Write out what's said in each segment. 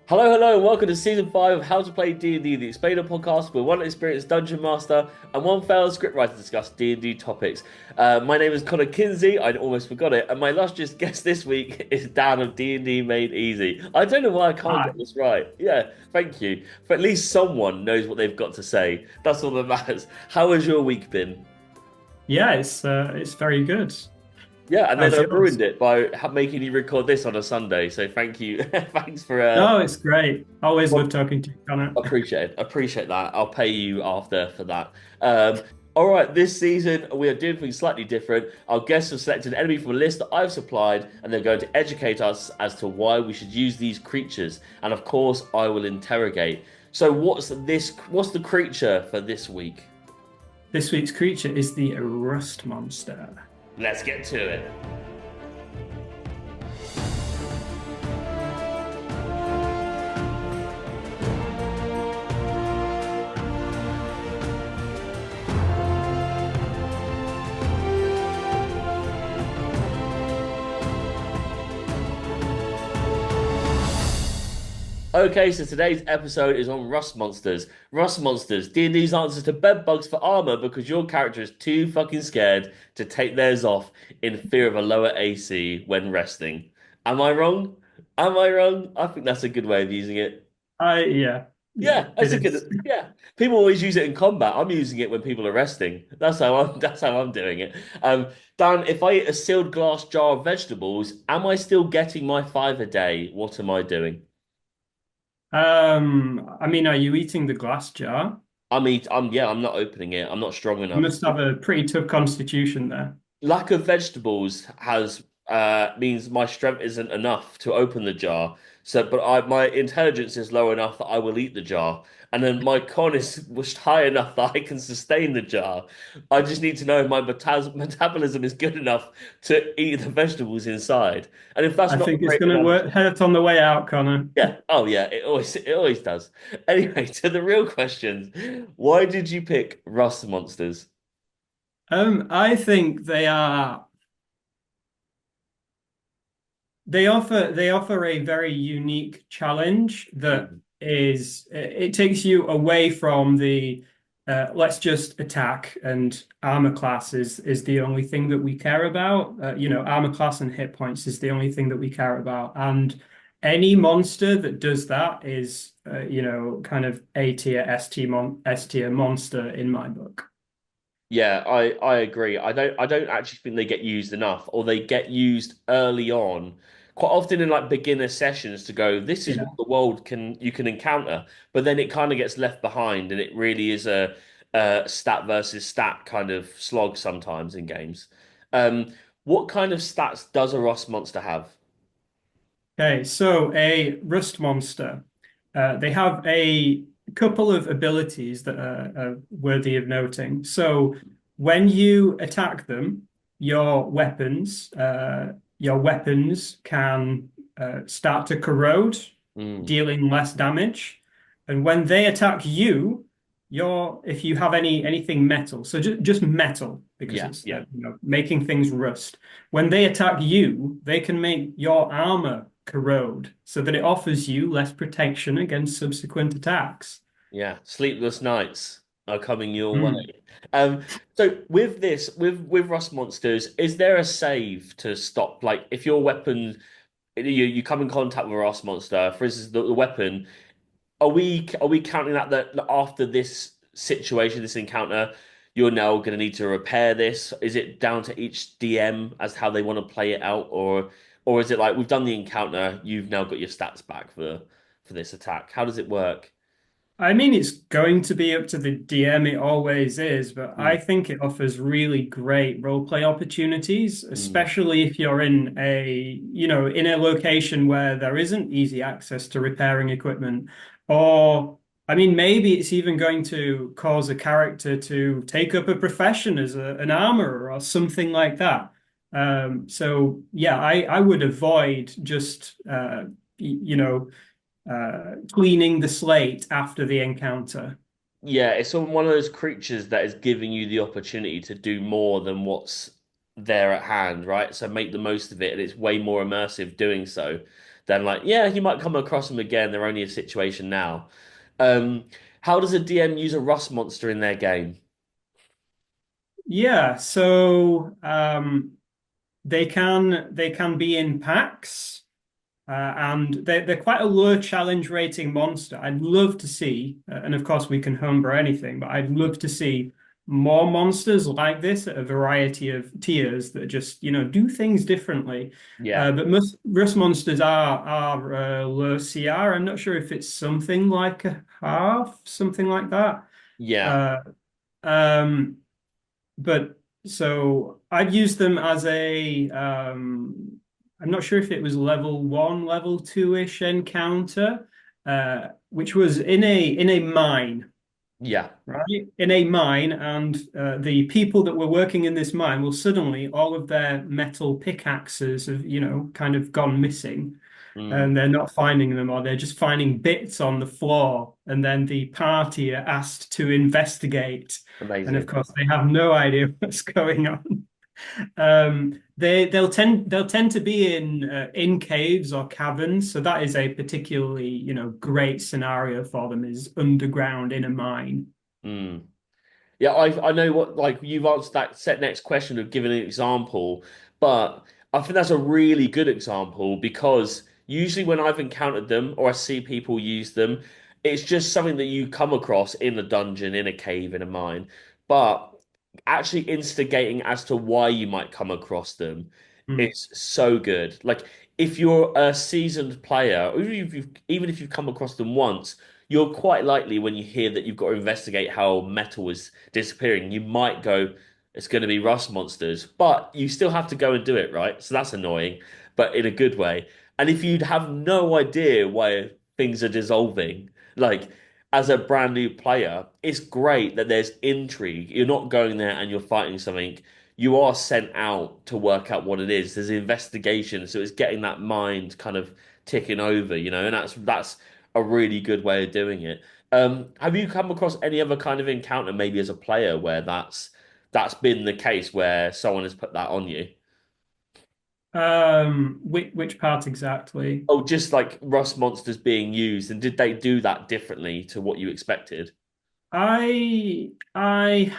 Hello, hello, and welcome to season 5 of How to Play D&D, the Explainer podcast, where one experienced dungeon master and one failed scriptwriter discuss D&D topics. My name is Connor Kinsey. I almost forgot it, and my illustrious guest this week is Dan of D&D Made Easy. I don't know why I can't Hi. get this right. Yeah, thank you. For at least someone knows what they've got to say. That's all that matters. How has your week been? Yeah, it's very good. Yeah, and then How's I yours? ruined it by making you record this on a Sunday. So thank you. Thanks for No, it's great. Always love talking to you, Connor. Appreciate it. Appreciate that. I'll pay you after for that. Um, all right, this season we are doing things slightly different. Our guests have selected an enemy from a list that I've supplied, and they're going to educate us as to why we should use these creatures. And of course, I will interrogate. So, what's this? What's the creature for this week? This week's creature is the Rust Monster. Let's get to it. Okay, so today's episode is on rust monsters. Rust monsters, D&D's answers to bed bugs for armor because your character is too fucking scared to take theirs off in fear of a lower AC when resting. Am I wrong? Am I wrong? I think that's a good way of using it. Yeah, yeah, Yeah, it that's a is. good. Yeah, people always use it in combat. I'm using it when people are resting. That's how I'm doing it. Dan, if I eat a sealed glass jar of vegetables, am I still getting my five a day? What am I doing? I mean, are you eating the glass jar? I'm not opening it. I'm not strong You enough. must have a pretty tough constitution there. Lack of vegetables has means my strength isn't enough to open the jar. My intelligence is low enough that I will eat the jar, and then my con is was high enough that I can sustain the jar. I just need to know if my metabolism is good enough to eat the vegetables inside. And if that's I not a think it's great going to analogy, work hurt on the way out, Connor. yeah, oh yeah, it always does. Anyway, to the real questions, why did you pick Rust Monsters? I think they offer a very unique challenge that Mm. is it takes you away from the let's just attack and armor class is the only thing that we care about. Armor class and hit points is the only thing that we care about. And any monster that does that is kind of A tier, S tier monster in my book. Yeah, I agree. I don't actually think they get used enough, or they get used early on, quite often in like beginner sessions to go, this is Yeah. what the world can you can encounter, but then it kind of gets left behind, and it really is a stat versus stat kind of slog sometimes in games. Um, what kind of stats does a Ross monster have? Okay, so a rust monster. They have a couple of abilities that are worthy of noting. So when you attack them, your weapons can start to corrode, Mm, dealing less damage. And when they attack you, if you have anything metal, so just metal, because yeah, it's yeah. making things rust. When they attack you, they can make your armor corrode so that it offers you less protection against subsequent attacks. Yeah, sleepless nights are coming your way. Hmm. Um, so with this, with Rust Monsters, is there a save to stop? Like, if your weapon, you come in contact with a Rust Monster, for instance, the weapon, are we counting that after this situation, this encounter, you're now going to need to repair this? Is it down to each DM as how they want to play it out, or is it like we've done the encounter, you've now got your stats back for this attack? How does it work? I mean, it's going to be up to the DM, it always is, but I Mm, think it offers really great role play opportunities, mm. especially if you're in a location where there isn't easy access to repairing equipment. Or, I mean, maybe it's even going to cause a character to take up a profession as an armorer or something like that. So yeah, I would avoid just cleaning the slate after the encounter. Yeah, it's one of those creatures that is giving you the opportunity to do more than what's. there at hand, right? So make the most of it, and it's way more immersive doing so than like, yeah, you might come across them again. They're only a situation now. Um, how does a DM use a rust monster in their game? Yeah, so they can be in packs. And they're quite a low challenge rating monster. I'd love to see, and of course we can homebrew anything, but I'd love to see more monsters like this at a variety of tiers that just, do things differently. Yeah, But most rust monsters are low CR. I'm not sure if it's something like a half, something like that. yeah, Uh, um, but so I'd use them as I'm not sure if it was level one, level two-ish encounter, which was in a mine, yeah. right? In a mine, and the people that were working in this mine will suddenly all of their metal pickaxes have, kind of gone missing Mm, and they're not finding them, or they're just finding bits on the floor. And then the party are asked to investigate. And of amazing. course, they have no idea what's going on. They'll tend to be in caves or caverns, so that is a particularly great scenario for them is underground in a mine. Mm. Yeah, I know what like you've answered that set next question of giving an example, but I think that's a really good example because usually when I've encountered them or I see people use them, it's just something that you come across in a dungeon, in a cave, in a mine. But actually instigating as to why you might come across them Mm, is so good. Like if you're a seasoned player, or even if you've come across them once, you're quite likely when you hear that you've got to investigate how metal is disappearing, you might go, it's going to be rust monsters, but you still have to go and do it, right? So that's annoying, but in a good way. And if you'd have no idea why things are dissolving, like as a brand new player, it's great that there's intrigue. You're not going there and you're fighting something. You are sent out to work out what it is. There's investigation, so it's getting that mind kind of ticking over, and that's a really good way of doing it. Have you come across any other kind of encounter, maybe as a player, where that's been the case where someone has put that on you? which part exactly? Oh, just like rust monsters being used, and did they do that differently to what you expected? I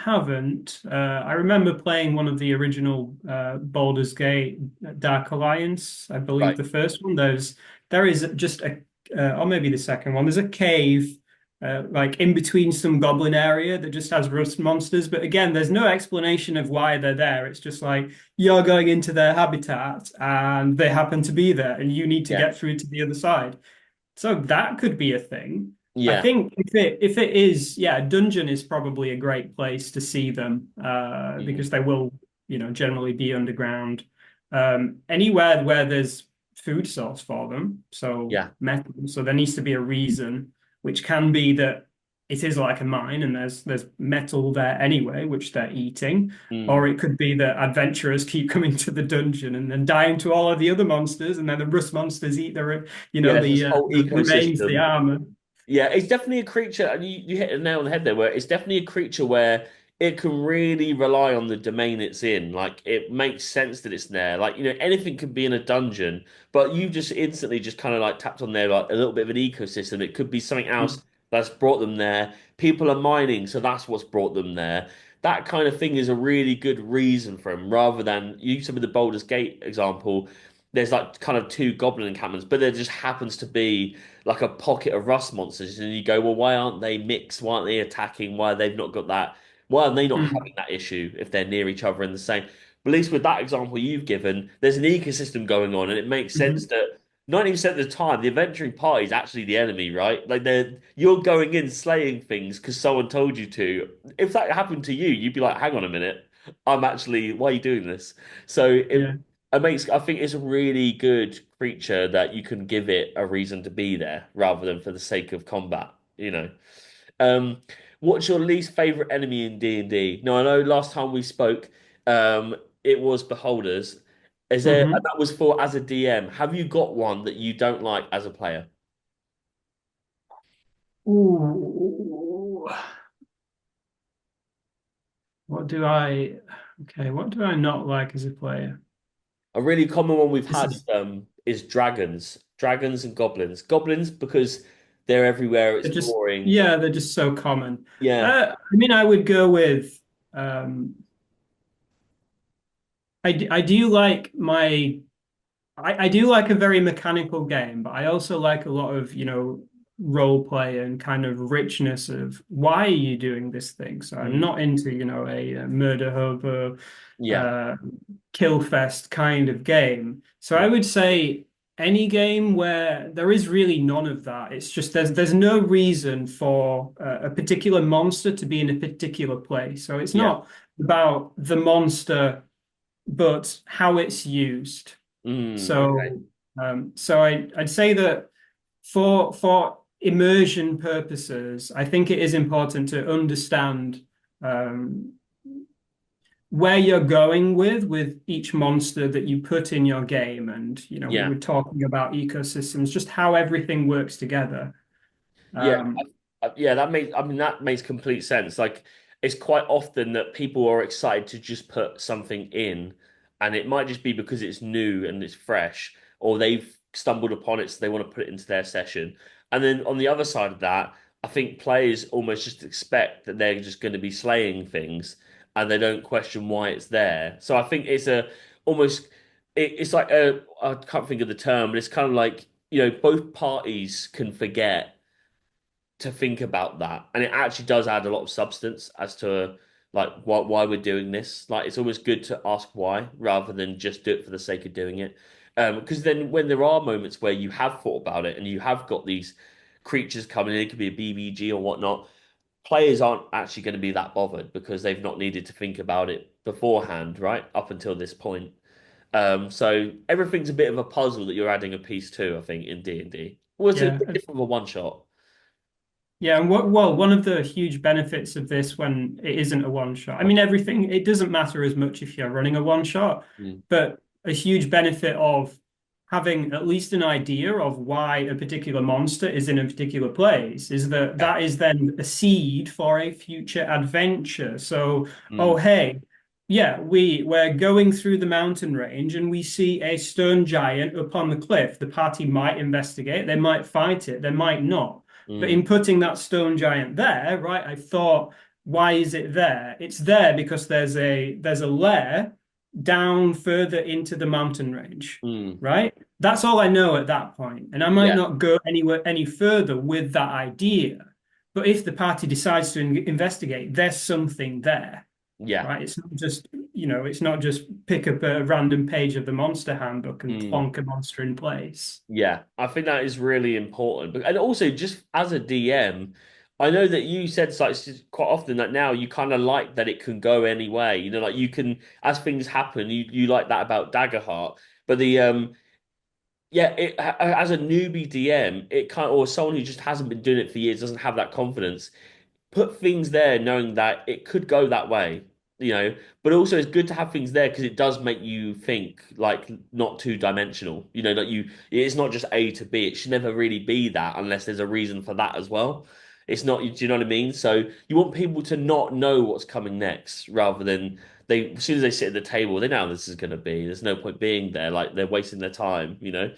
haven't. I remember playing one of the original Baldur's Gate Dark Alliance, I believe Right. the first one. There is just or maybe the second one. There's a cave like in between some goblin area that just has rust monsters. But again, there's no explanation of why they're there. It's just like you're going into their habitat and they happen to be there, and you need to Yeah. get through to the other side. So that could be a thing. I Yeah. think if it is, yeah, dungeon is probably a great place to see them Mm. because they will, generally be underground. Anywhere where there's food source for them, so Yeah. metal. So there needs to be a reason, which can be that it is like a mine and there's metal there anyway, which they're eating. Or Mm. it could be that adventurers keep coming to the dungeon and then dying to all of the other monsters, and then the rust monsters eat Yeah, there's this whole the remains, the ecosystem. armor. Yeah, it's definitely a creature, and you hit the nail on the head there, where it's definitely a creature where it can really rely on the domain it's in. Like, it makes sense that it's there. Like, anything could be in a dungeon, but you just instantly just kind of like tapped on there, like a little bit of an ecosystem. It could be something else that's brought them there. People are mining, so that's what's brought them there. That kind of thing is a really good reason for them, rather than you said with the Baldur's Gate example, there's like kind of two goblin encampments, but there just happens to be like a pocket of rust monsters, and you go, well, why aren't they mixed? Why aren't they attacking? Why they've not got that? Why are they not Mm, having that issue if they're near each other in the same? But at least with that example you've given, there's an ecosystem going on, and it makes sense mhm. that 90% of the time the adventuring party is actually the enemy, right? Like you're going in slaying things because someone told you to. If that happened to you, you'd be like, hang on a minute, why are you doing this? So Yeah. I think it's a really good creature that you can give it a reason to be there rather than for the sake of combat. Um, what's your least favorite enemy in D&D? Now, I know last time we spoke, it was beholders. And Hmm. that was for as a DM. Have you got one that you don't like as a player? Ooh. What do I? Okay, what do I not like as a player? A really common one we've This had is is dragons, dragons and goblins. Goblins because they're everywhere. It's they're just boring. yeah, they're just so common. Yeah. I mean, I would go with um, I do like I do like a very mechanical game, but I also like a lot of, role play and kind of richness of why are you doing this thing? So I'm Mm. not into, a murder hub or Yeah. uh, kill fest kind of game. So I Yeah. would say any game where there is really none of that. It's just there's no reason for a particular monster to be in a particular place. So it's Yeah. not about the monster, but how it's used. Okay. So I'd say that for immersion purposes, I think it is important to understand um, where you're going with each monster that you put in your game. And, we Yeah. were talking about ecosystems, just how everything works together. Yeah, Um, yeah, that makes complete sense. Like it's quite often that people are excited to just put something in, and it might just be because it's new and it's fresh, or they've stumbled upon it, so they want to put it into their session. And then on the other side of that, I think players almost just expect that they're just going to be slaying things, and they don't question why it's there. So I think it's a almost it's like a I can't think of the term, but it's kind of like, both parties can forget to think about that, and it actually does add a lot of substance as to like why we're doing this. Like it's always good to ask why rather than just do it for the sake of doing it. Because then when there are moments where you have thought about it and you have got these creatures coming in, it could be a BBG or whatnot, players aren't actually going to be that bothered because they've not needed to think about it beforehand, right? Up until this point. So everything's a bit of a puzzle that you're adding a piece to, I think, in D&D. Well, it's a yeah, bit different from a one shot. Yeah, and one of the huge benefits of this when it isn't a one shot, I mean, everything, it doesn't matter as much if you're running a one shot, Mm. but a huge benefit of having at least an idea of why a particular monster is in a particular place is that Yeah. that is then a seed for a future adventure. So, oh, Mm. hey, yeah, we're going through the mountain range and we see a stone giant up on the cliff. The party might investigate, they might fight it, they might not. But Mm. in putting that stone giant there, right, I thought, why is it there? It's there because there's a lair down further into the mountain range, Mm. right? That's all I know at that point. And I might Yeah. not go anywhere any further with that idea. But if the party decides to investigate, there's something there, Yeah. right? It's not just pick up a random page of the monster handbook and Mm. plonk a monster in place. Yeah. I think that is really important. And also, just as a DM, I know that you said like quite often that now you kind of like that it can go any way. Like you can, as things happen, you like that about Daggerheart. But yeah, as a newbie DM, it kind of, or someone who just hasn't been doing it for years, doesn't have that confidence. Put things there knowing that it could go that way, but also it's good to have things there because it does make you think like not two dimensional, like it's not just A to B. It should never really be that unless there's a reason for that as well. It's not, do you know what I mean? So you want people to not know what's coming next rather than as soon as they sit at the table, they know how this is going to be. There's no point being there. Like they're wasting their time. Yeah.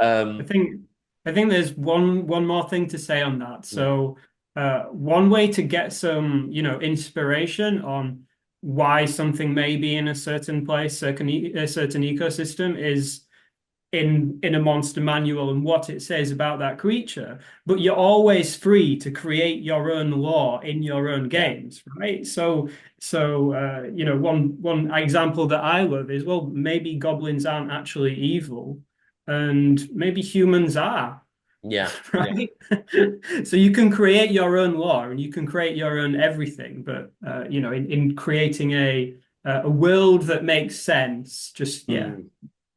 I Um, think I think there's one more thing to say on that. So one way to get some, inspiration on why something may be in a certain place, a certain ecosystem is in a monster manual and what it says about that creature. But you're always free to create your own lore in your own yeah, games, right? So one example that I love is, well, maybe goblins aren't actually evil, and maybe humans are, yeah, yeah. right? So you can create your own lore and you can create your own everything, but in creating a world that makes sense, just yeah, Mm.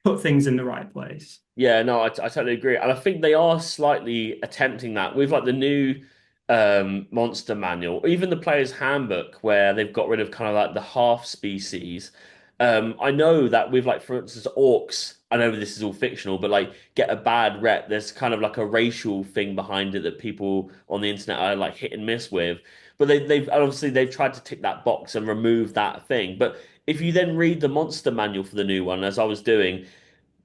put things in the right place. Yeah, no, I totally agree. And I think they are slightly attempting that with like the new monster manual, or even the player's handbook, where they've got rid of kind of like the half species. I know that with like, for instance, orcs, I know this is all fictional, but like get a bad rep. There's kind of like a racial thing behind it that people on the internet are like hit and miss with. But they've obviously they've tried to tick that box and remove that thing. But if you then read the monster manual for the new one, as I was doing,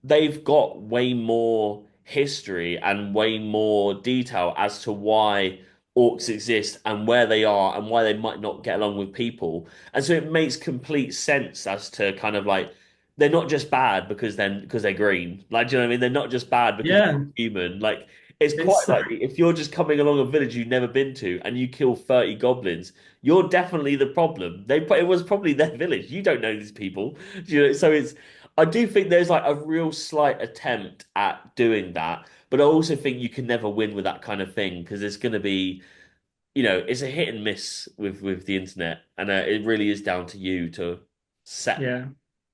they've got way more history and way more detail as to why orcs exist and where they are and why they might not get along with people. And so it makes complete sense as to kind of like they're not just bad because they're green. Like, do you know what I mean? They're not just bad because they're Yeah, human. Like it's quite it's likely if you're just coming along a village you've never been to and you kill 30 goblins, you're definitely the problem. It was probably their village. You don't know these people. You know, so it's I do think there's like a real slight attempt at doing that, but I also think you can never win with that kind of thing because it's going to be, it's a hit and miss with the internet, and it really is down to you to set, yeah.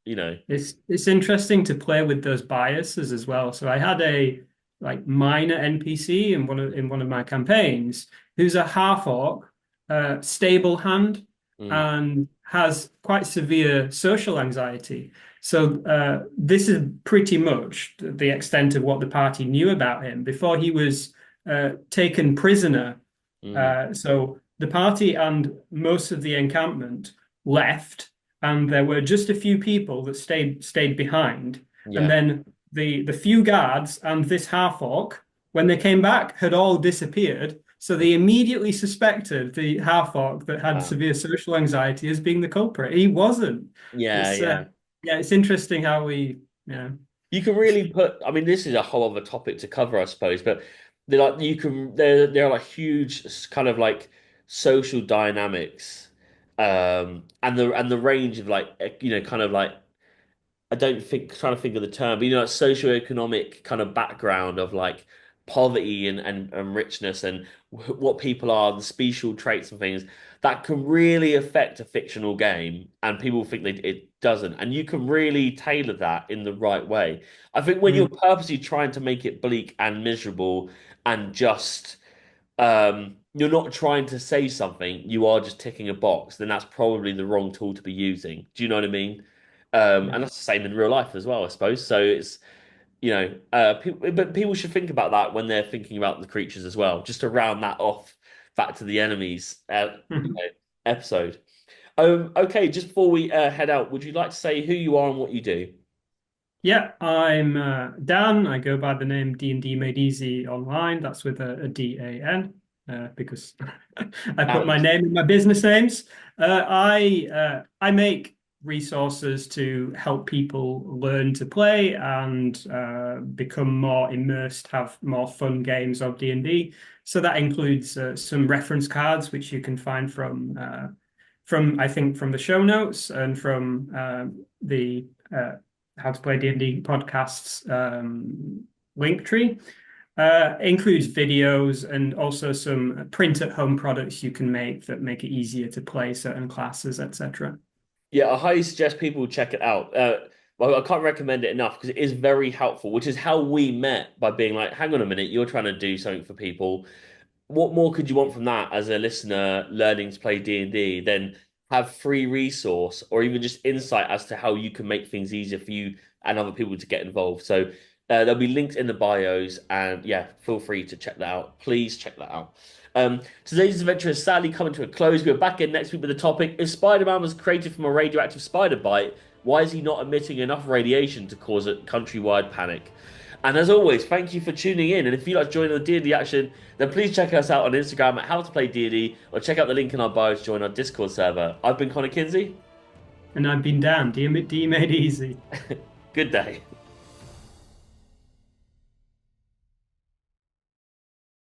you know. It's interesting to play with those biases as well. So I had a like minor NPC in one of my campaigns who's a half orc, stable hand, Mm, and has quite severe social anxiety. So this is pretty much the extent of what the party knew about him before he was taken prisoner. mm, So the party and most of the encampment left, and there were just a few people that stayed behind. And yeah. then the few guards and this half orc, when they came back, had all disappeared. So they immediately suspected the half orc that had Wow. severe social anxiety as being the culprit. He wasn't. Yeah, It's yeah. yeah, it's interesting how we yeah. You can really put, I mean, this is a whole other topic to cover, I suppose, but they're like there are like huge kind of like social dynamics, and the range of like kind of like I don't think trying to think of the term, but like socioeconomic kind of background of like poverty and richness and what people are, the special traits and things that can really affect a fictional game, and people think that it doesn't. And you can really tailor that in the right way. I think when you're Mm, purposely trying to make it bleak and miserable and just you're not trying to say something, you are just ticking a box, then that's probably the wrong tool to be using. Do you know what I mean? yeah. And that's the same in real life as well, I suppose. So it's, people, but people should think about that when they're thinking about the creatures as well, just to round that off back to the enemies, episode. Okay, just before we head out, would you like to say who you are and what you do? Yeah, I'm Dan. I go by the name D&D Made Easy online. That's with a D-A-N because I put my And name in my business names. I make resources to help people learn to play and become more immersed, have more fun games of D&D. So that includes some reference cards which you can find from I think from the show notes and from the How to Play D&D podcasts link tree. Includes videos and also some print at home products you can make that make it easier to play certain classes, etc. yeah, I highly suggest people check it out. Well, I can't recommend it enough because it is very helpful, which is how we met by being like, hang on a minute, you're trying to do something for people. What more could you want from that as a listener learning to play D&D than have free resource or even just insight as to how you can make things easier for you and other people to get involved. So there'll be links in the bios, and yeah, feel free to check that out. Please check that out. Today's adventure is sadly coming to a close. We're back in next week with the topic: if Spider-Man was created from a radioactive spider bite, why is he not emitting enough radiation to cause a countrywide panic? And as always, thank you for tuning in. And if you'd like to join the D&D action, then please check us out on Instagram at How to Play D&D, or check out the link in our bio to join our Discord server. I've been Connor Kinsey. And I've been Dan, D made easy. Good day.